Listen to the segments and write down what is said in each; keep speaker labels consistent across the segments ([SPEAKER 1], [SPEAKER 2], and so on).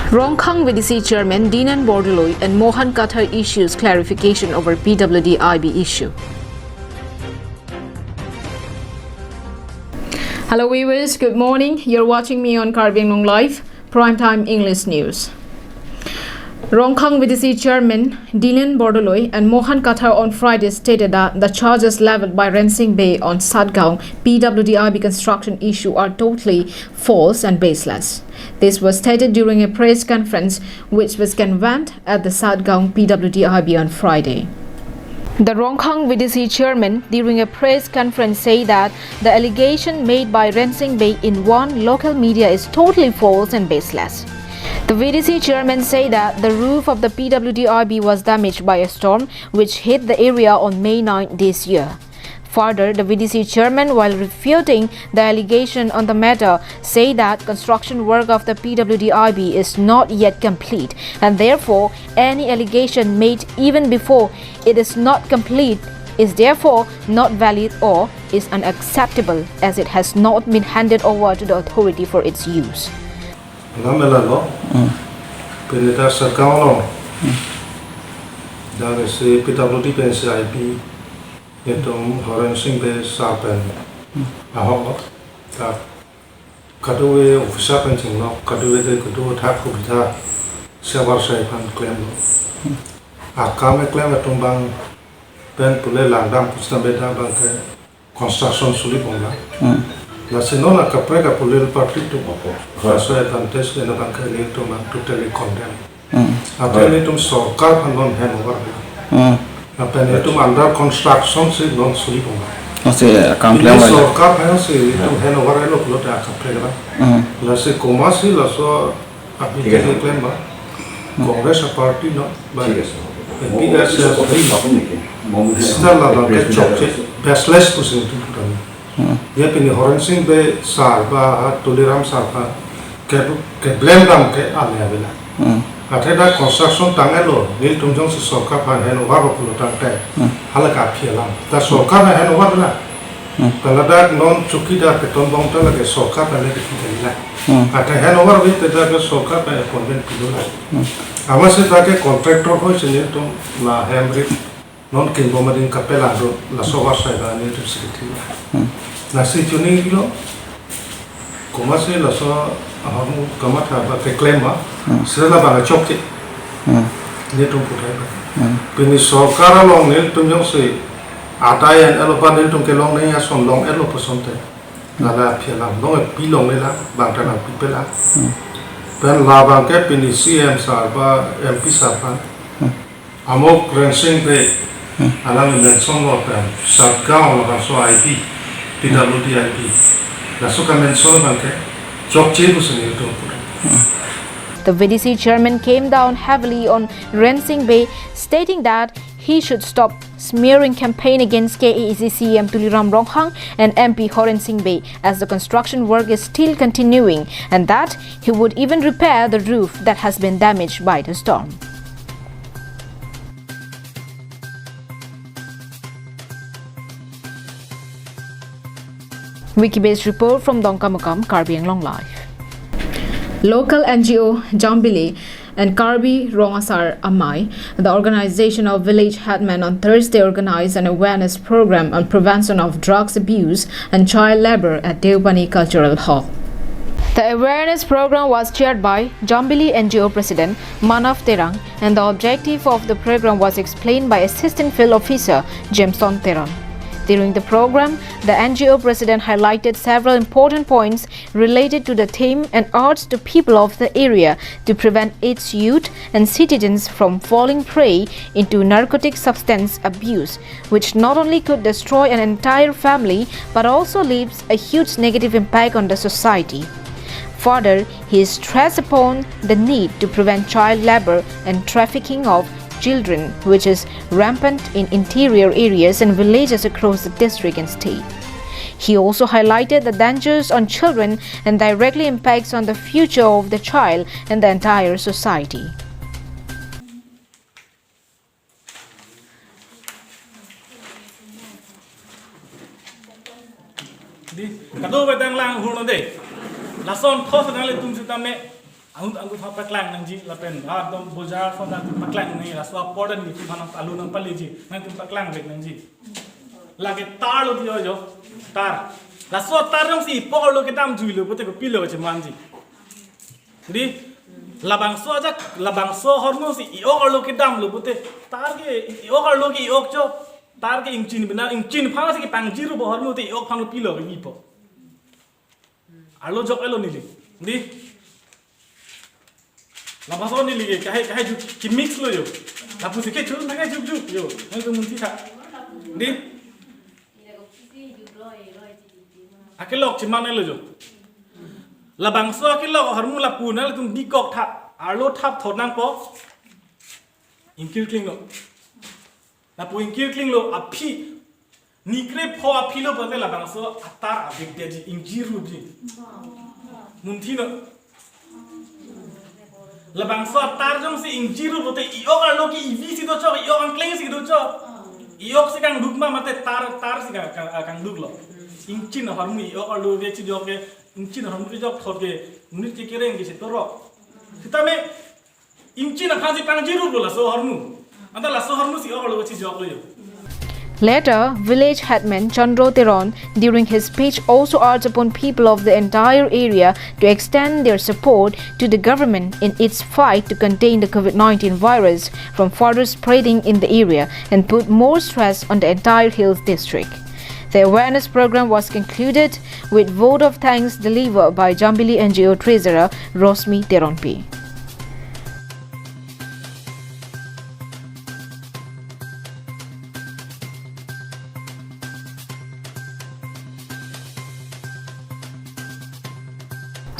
[SPEAKER 1] Rongkhang VDC Chairman Dinan Bordoloi and Mohan Kathar issues clarification over PWD-IB issue. Hello viewers, good morning. You're watching me on Karbinglong Live, Primetime English News. Rongkhang VDC Chairman Dinan Bordoloi and Mohan Kathar on Friday stated that the charges leveled by Rensing Bay on Satgaon PWD-IB construction issue are totally false and baseless. This was stated during a press conference which was convened at the Satgaon PWD-IB on Friday. The Rongkhang VDC chairman during a press conference said that the allegation made by Rensing Bay in one local media is totally false and baseless. The VDC chairman said that the roof of the PWD-IB was damaged by a storm which hit the area on May 9 this year. Further, the VDC chairman, while refuting the allegation on the matter, said that construction work of the PWD-IB is not yet complete and therefore any allegation made even before it is not complete is therefore not valid or is unacceptable as it has not been handed over to the authority for its use.
[SPEAKER 2] Peneta Sarkano, there is a PWD-IB. Itong Rensing Bay Sarpen, Ahok, Kadue officer pension, Kadue de Kudu Takubita, Savar Saipan claim. Akame claim at Tumbang, Ben Pule Landam Pustabeta Bank, construction Suliponga. La Senona Caprega Pule Party to Raso advantage in the bank totally condemned. Apelitum saw carp and non hand. Itu under construction sih non sulit banget.
[SPEAKER 3] Masih kampleng
[SPEAKER 2] lagi. Ini sorkap yang sih itu handover elok lo dah kampleng lah. Lalu komasi lalu aplikasi klaim bah. Kongres parti no. PSS setelah bangkit cocok baseless tu sih itu bukan. Dia pilih Rensing Bay sarba tuliram sarba ke blame dam ke alih abela. Ada construction tangan lo, ni tunjung si sorkap handover berpuluh tahun, halak apialam. Tapi sorkap handover lah. Kalau ada non cuki dah ketonbong tu lagi sorkap ada di sini lah. Ada handover itu ada sorkap ada konven pilu lah. Amas itu ada kontraktor kau sini tu lah hembrik non kimbomadin kapela tu lah sovar saya ni tu sedikit lah. Nasi cuni kilo, komasi lah so Aku kamat apa keklaim bah, setelah bangga cokti, ni tu putai. Pini sorkar long ni tu yang si ada yang elopan ni tu kelong ni asam long elopasam te, nada pialam long pilong ni lah, bangga nak pipelah. Pen labang ke pini CM sarba MP sarba, amok Rensing Bay, alam mention lo pen, Satgaon lo so IP, PWD-IB, nasuka mention bangke.
[SPEAKER 1] The VDC chairman came down heavily on Rensing Bay, stating that he should stop smearing campaign against KAC CM Tuliram Rongkhang and MP Rensing Bay as the construction work is still continuing and that he would even repair the roof that has been damaged by the storm. Wiki-based report from Dongkamukam, Karbinglong Live. Local NGO Jambili and Karbi Rongasar Amai, the organization of village headmen, on Thursday organized an awareness program on prevention of drugs abuse and child labor at Deobani Cultural Hall. The awareness program was chaired by Jambili NGO President Manav Terang, and the objective of the program was explained by Assistant Field Officer Jameson Terang. During the program, the NGO president highlighted several important points related to the theme and urged the people of the area to prevent its youth and citizens from falling prey into narcotic substance abuse, which not only could destroy an entire family but also leaves a huge negative impact on the society. Further, he stressed upon the need to prevent child labor and trafficking of children, which is rampant in interior areas and villages across the district and state. He also highlighted the dangers on children and directly impacts on the future of the child and the entire society.
[SPEAKER 3] Ang fa paklang nang ji la pen dom bojar fa na paklang ni la so podan ni fa nang alu nang pali ji nang paklang bek nang ji la ke tar lo dio jo tar la so tar nang si po lo ke dam jui lo pote ko pilo che man ji di labang so horno si i o lo ke dam lo pote tar ke i o lo ke i ok jo tar ke ingchin bina ingchin pha si ke pang ji ro bo horno te i ok phang lo pilo ke ni po alo jok elo ni di la baso ni lige kahai ju ki mix lo yo la pusi ke chul na ju yo nang tu mun ti tha di akilok chi man lo jo la bang so akilok harmu la pu na la tum di kok tha alo thap thot nang po inkil kling lo la pu inkil kling lo aphi ni kre pho aphi lo ba la bang so atar abek de ji injiru ji mun thi no labang so tar jong si injiru bote iok alo ki ivi si do cho iok ang kleng si do cho iok si kang dukma mate tar si kang duk lo inchin harmu iok alo ve chi jok ke inchin harmu ki jok thot ke nit ke kereng ki se to ro kita me inchin kha si pang jiru bola so harmu anda la so harmu si iok alo chi jok lo yo.
[SPEAKER 1] Later, village headman Chandro Teron, during his speech, also urged upon people of the entire area to extend their support to the government in its fight to contain the COVID-19 virus from further spreading in the area and put more stress on the entire Hills district. The awareness program was concluded with vote of thanks delivered by Jambili NGO treasurer Rosmi Teronpi.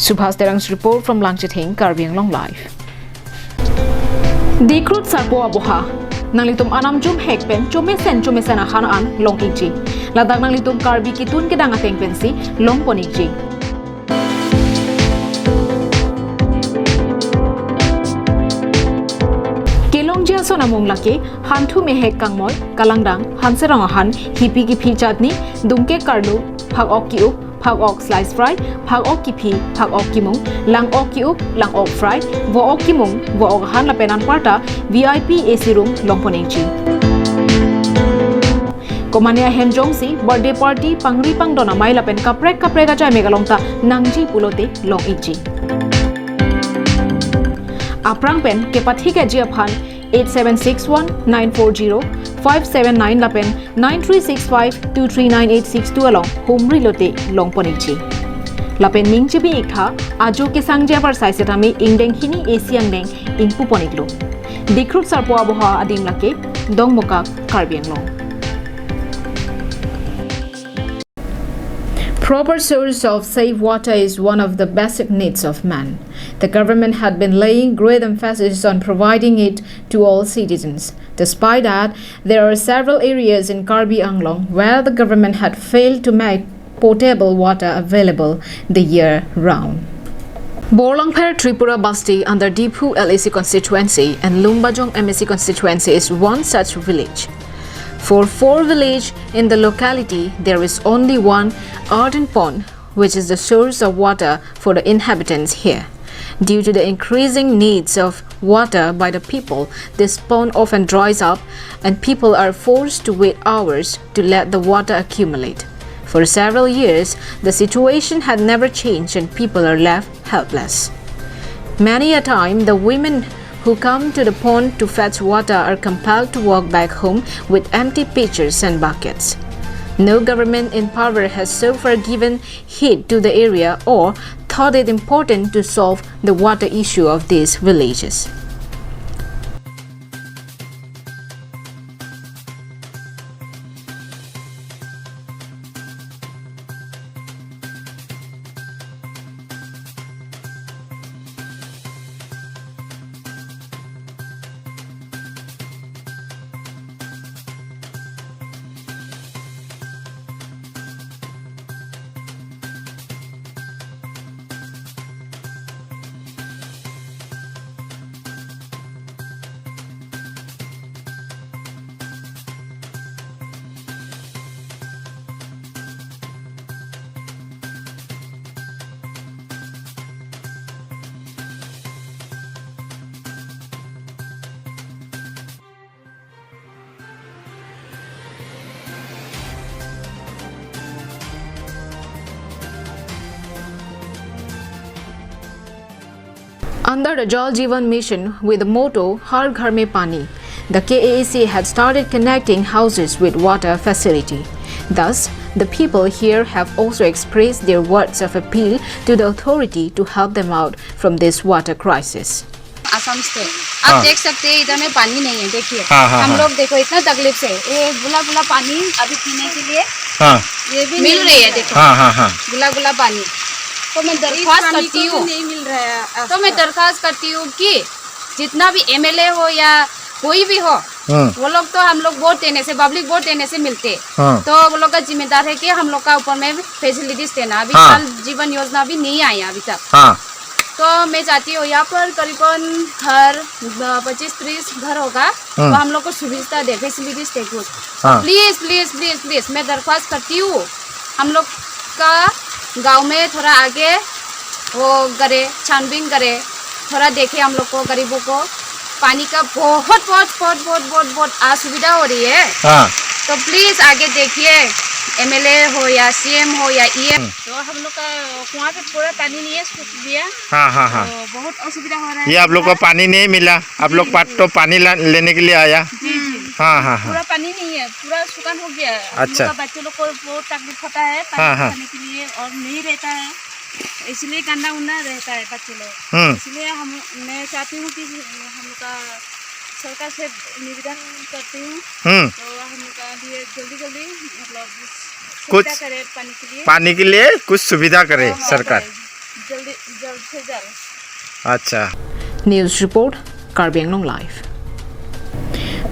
[SPEAKER 1] Subhas Terang's report from Langchathing, Karbi Anglong Live. Dikrut sarpo aboha. Nanglitum anam jum hekpen chume sen an long iji. Ladak nanglitum Karbi kitun kedang ateng pensi long poniji. Kelong jia sona mong laki hantu mehek kangmoy kalangdang hanserang han hipi ki phi chatni dumke karlu phag ok ki up phag ok slice fry phag ok ki phi phag ok ki mung lang ok ki up lang ok fry vo ok ki mung vo ok han la penan parta VIP AC room longponengchi komania hemjong si birthday party pangri pang dona mai la pen kaprek ga jai megalongta nangji pulote long ichi aprang pen ke pathi ke jia phan 8761940579 lapen 9365239862 along humri lote longponichi lapen mingchibi ikha ajo ke sangja par saisetami ingdeng hini asiang deng ingpu poniklo dikrut sarpo aboha adim lake dongmoka karbianglong. Proper source of safe water is one of the basic needs of man. The government had been laying great emphasis on providing it to all citizens. Despite that, there are several areas in Karbi Anglong where the government had failed to make potable water available the year round. Borlongpher Tripura Basti under Diphu LAC constituency and Lumbajong MSC constituency is one such village. For 4 villages in the locality, there is only one earthen pond, which is the source of water for the inhabitants here. Due to the increasing needs of water by the people, this pond often dries up and people are forced to wait hours to let the water accumulate. For several years, the situation had never changed and people are left helpless. Many a time, the women who come to the pond to fetch water are compelled to walk back home with empty pitchers and buckets. No government in power has so far given heed to the area or thought it important to solve the water issue of these villages. Under the Jal Jeevan mission with the motto Har Ghar Mein Pani, the KAC had started connecting houses with water facility. Thus, the people here have also expressed their words of appeal to the authority to help them out from this water crisis.
[SPEAKER 4] Assam से आप देख सकते हैं इधर में पानी नहीं है देखिए हम लोग देखो इतना तकलीफ से ये गुला गुला पानी अभी पीने के लिए ये भी मिल रही है देखो गुला गुला पानी तो मैं दरख्वास्त करती हूँ नहीं मिल रहा है तो मैं दरख्वास्त करती हूँ कि जितना भी एमएलए हो या कोई भी हो वो लोग तो हम लोग वोट देने से पब्लिक वोट देने से मिलते तो वो लोग का जिम्मेदार है कि हम लोग का ऊपर में फैसिलिटीज देना अभी जल जीवन योजना भी नहीं आई अभी तक तो मैं चाहती हूँ यहाँ पर करीबन घर 25-30 घर होगा तो हम लोग को सुविधा दे फैसिलिटीज दे कुछ प्लीज प्लीज प्लीज प्लीज मैं दरख्वास्त करती हूँ हम लोग का गांव में थोड़ा आगे वो करे छानबीन करे थोड़ा देखे हम लोग को गरीबों को पानी का बहुत बहुत बहुत बहुत बहुत बहुत असुविधा हो रही है तो प्लीज आगे देखिए एमएलए हो या सीएम हो या ईएम तो हम लोग का कुआं पे पूरा पानी नहीं है सूख गया तो बहुत असुविधा हो रहा है
[SPEAKER 5] ये आप लोग को पानी नहीं मिला आप लोग तो पानी लेने के लिए आया
[SPEAKER 4] पूरा पानी नहीं है पूरा सुखान हो गया
[SPEAKER 5] अच्छा
[SPEAKER 4] बच्चों लोग को बहुत तकलीफ होता है पानी खाने के लिए और नहीं रहता है इसलिए गंदा उन्ना रहता है बच्चे लोग इसलिए मैं चाहती हूँ कि हम लोग का सरकार से निवेदन करती हूँ तो हम लोग का जल्दी जल्दी मतलब
[SPEAKER 5] कुछ
[SPEAKER 4] करे
[SPEAKER 5] पानी के लिए कुछ सुविधा करे सरकार
[SPEAKER 4] जल्दी जल्द से जल्द
[SPEAKER 5] अच्छा
[SPEAKER 1] News report, Karbi Anglong Live.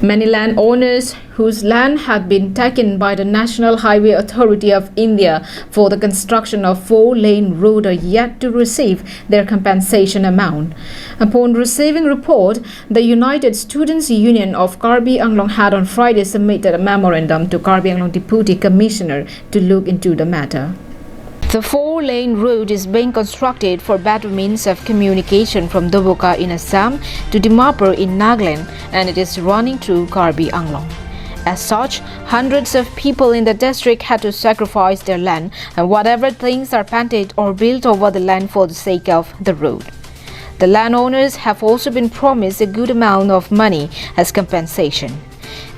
[SPEAKER 1] Many landowners whose land had been taken by the National Highway Authority of India for the construction of 4-lane road are yet to receive their compensation amount. Upon receiving report, the United Students' Union of Karbi Anglong had on Friday submitted a memorandum to Karbi Anglong Deputy Commissioner to look into the matter. The 4-lane road is being constructed for better means of communication from Doboka in Assam to Dimapur in Nagaland, and it is running through Karbi Anglong. As such, hundreds of people in the district had to sacrifice their land and whatever things are planted or built over the land for the sake of the road. The landowners have also been promised a good amount of money as compensation.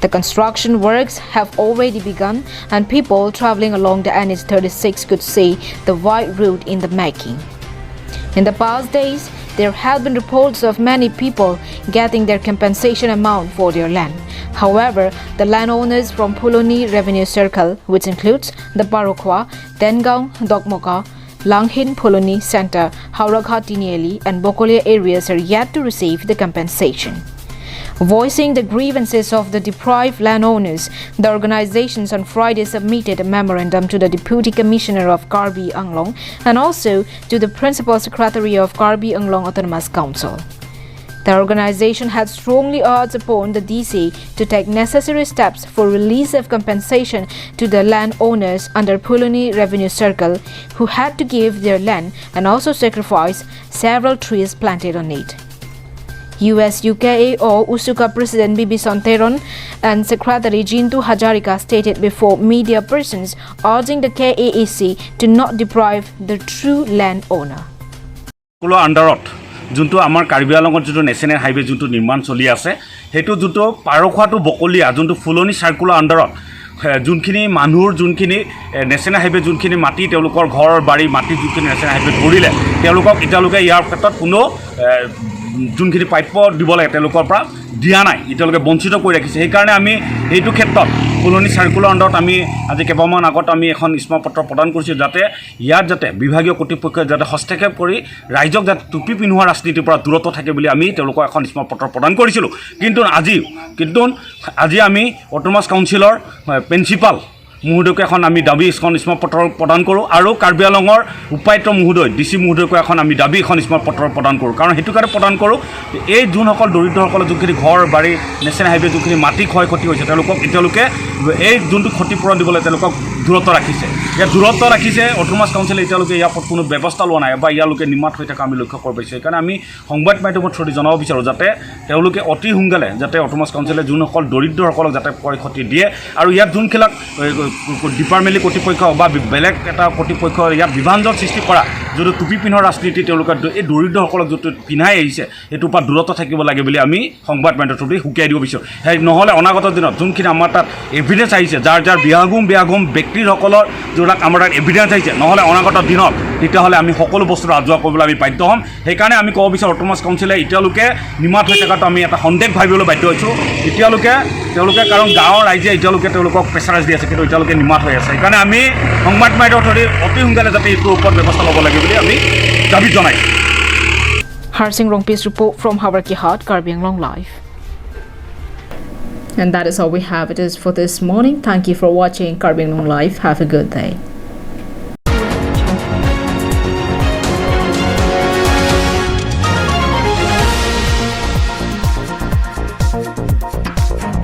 [SPEAKER 1] The construction works have already begun and people traveling along the NH36 could see the wide route in the making. In the past days, there have been reports of many people getting their compensation amount for their land. However, the landowners from Puloni Revenue Circle, which includes the Barokwa, Dengaung, Dokmoka, Langhin Puloni Center, Hauraghat Tinieli and Bokolia areas are yet to receive the compensation. Voicing the grievances of the deprived landowners, the organizations on Friday submitted a memorandum to the Deputy Commissioner of Karbi Anglong and also to the Principal Secretary of Karbi Anglong Autonomous Council. The organization had strongly urged upon the DC to take necessary steps for release of compensation to the landowners under Puloni Revenue Circle who had to give their land and also sacrifice several trees planted on it. US-UKAO Usuka President Bibi Sonteron and Secretary Jintu Hajarika stated before media persons urging the KAC to not deprive the true landowner.
[SPEAKER 6] যোনটো আমাৰ কাৰ্বি আংলঙত যোনটো national highway যোনটো নিৰ্মাণ চলি আছে সেইটো যোনটো পাৰখোৱাটো বকলিয়া যোনটো ফুলনি চাৰ্কুলাৰ আণ্ডাৰত যোনখিনি মানুহৰ যোনখিনি নেশ্যনেল হাইৱে যোনখিনি মাটি তেওঁলোকৰ ঘৰ বাৰী মাটি যোনখিনি নেশ্যনেল হাইৱে ধৰিলে তেওঁলোকক এতিয়ালৈকে ইয়াৰ ক্ষেত্ৰত কোনো যোনখিনি প্ৰাপ্য দিব লাগে তেওঁলোকৰ পৰা দিয়া নাই এতিয়ালৈকে বঞ্চিত কৰি ৰাখিছে সেইকাৰণে আমি এইটো ক্ষেত্ৰত ফুলনি চাৰ্কুলাৰ আণ্ডাৰত আমি আজি কেইবামান আগত আমি এখন স্মাৰকপত্ৰ প্ৰদান কৰিছোঁ যাতে ইয়াত যাতে বিভাগীয় কৰ্তৃপক্ষই যাতে হস্তক্ষেপ কৰি ৰাইজক যাতে টুপি পিন্ধোৱা ৰাজনীতিৰ পৰা দূৰত থাকে বুলি আমি তেওঁলোকক এখন স্মাৰকপত্ৰ প্ৰদান কৰিছিলোঁ কিন্তু আজি আমি অটোনমাছ কাউন্সিলৰ প্ৰিন্সিপাল মহোদয়ক এখন আমি দাবী এখন স্মাৰকপত্ৰ প্ৰদান কৰোঁ আৰু কাৰ্বি আংলঙৰ উপায়ুক্ত মহোদয় ডিচি মহোদয়ক এখন আমি দাবী এখন স্মাৰকপত্ৰ প্ৰদান কৰোঁ কাৰণ সেইটো কাৰণে প্ৰদান কৰোঁ এই যোনসকল দৰিদ্ৰসকলৰ যোনখিনি ঘৰ বাৰী নেশ্যনেল হাইৱে যোনখিনি মাটি ক্ষয় ক্ষতি হৈছে তেওঁলোকক এতিয়ালৈকে এই যোনটো ক্ষতিপূৰণ দিবলৈ তেওঁলোকক দূৰত্ব ৰাখিছে ইয়াত দূৰত্ব ৰাখিছে অট'নমাছ কাউন্সিলে এতিয়ালৈকে ইয়াৰ ওপৰত কোনো ব্যৱস্থা লোৱা নাই বা ইয়ালোকে নিমাত হৈ থকা আমি লক্ষ্য কৰিব পাৰিছোঁ সেইকাৰণে আমি সংবাদ মাধ্যমৰ থ্ৰুদি জনাব বিচাৰোঁ যাতে তেওঁলোকে অতি সোনকালে যাতে অট'নমাছ কাউন্সিলে যোনসকল দৰিদ্ৰসকলক যাতে ক্ষয়ক্ষতি দিয়ে আৰু ইয়াত যোনবিলাক ডিপাৰ্টমেণ্টেলি কৰ্তৃপক্ষ বা বেলেগ এটা কৰ্তৃপক্ষ ইয়াত বিভাজন সৃষ্টি কৰা যিটো টুপি পিন্ধৰ ৰাজনীতি তেওঁলোকে এই দৰিদ্ৰসকলক যিটো পিন্ধাই আহিছে সেইটোৰ পৰা দূৰত্ব থাকিব লাগে বুলি আমি সংবাদ মাধ্যমৰ থ্ৰুদি শুকিয়াই দিব বিচাৰোঁ সেই নহ'লে অনাগত দিনত যোনখিনি আমাৰ তাত এভিডেঞ্চ আহিছে যাৰ বেয়াগুম ব্যক্তিসকলৰ যিবিলাক আমাৰ তাত এভিডেঞ্চ আহিছে নহ'লে অনাগত দিনত তেতিয়াহ'লে আমি সকলো বস্তু ৰাজহুৱা কৰিবলৈ আমি বাধ্য হ'ম সেইকাৰণে আমি ক'ব বিচাৰোঁ অট'নমাছ কাউন্সিলে এতিয়ালৈকে নিমাত হৈ থকাটো আমি এটা সন্দেহ ভাবিবলৈ বাধ্য হৈছোঁ তেওঁলোকে কাৰণ গাঁৱৰ ৰাইজে এতিয়ালৈকে তেওঁলোকক প্ৰেছাৰাইজ দি আছে কিন্তু এতিয়ালৈকে নিমাত হৈ আছে সেইকাৰণে আমি সংবাদ মাধ্যমৰ থ্ৰুদি অতি সোনকালে যাতে এইটোৰ ওপৰত ব্যৱস্থা ল'ব লাগে বুলি আমি দাবী জনাইছোঁ
[SPEAKER 1] Harsing Rongpi's report from Habarkihat, Karbi Anglong Live. And that is all we have. It is for this morning. Thank you for watching Karbi Anglong Live. Have a good day.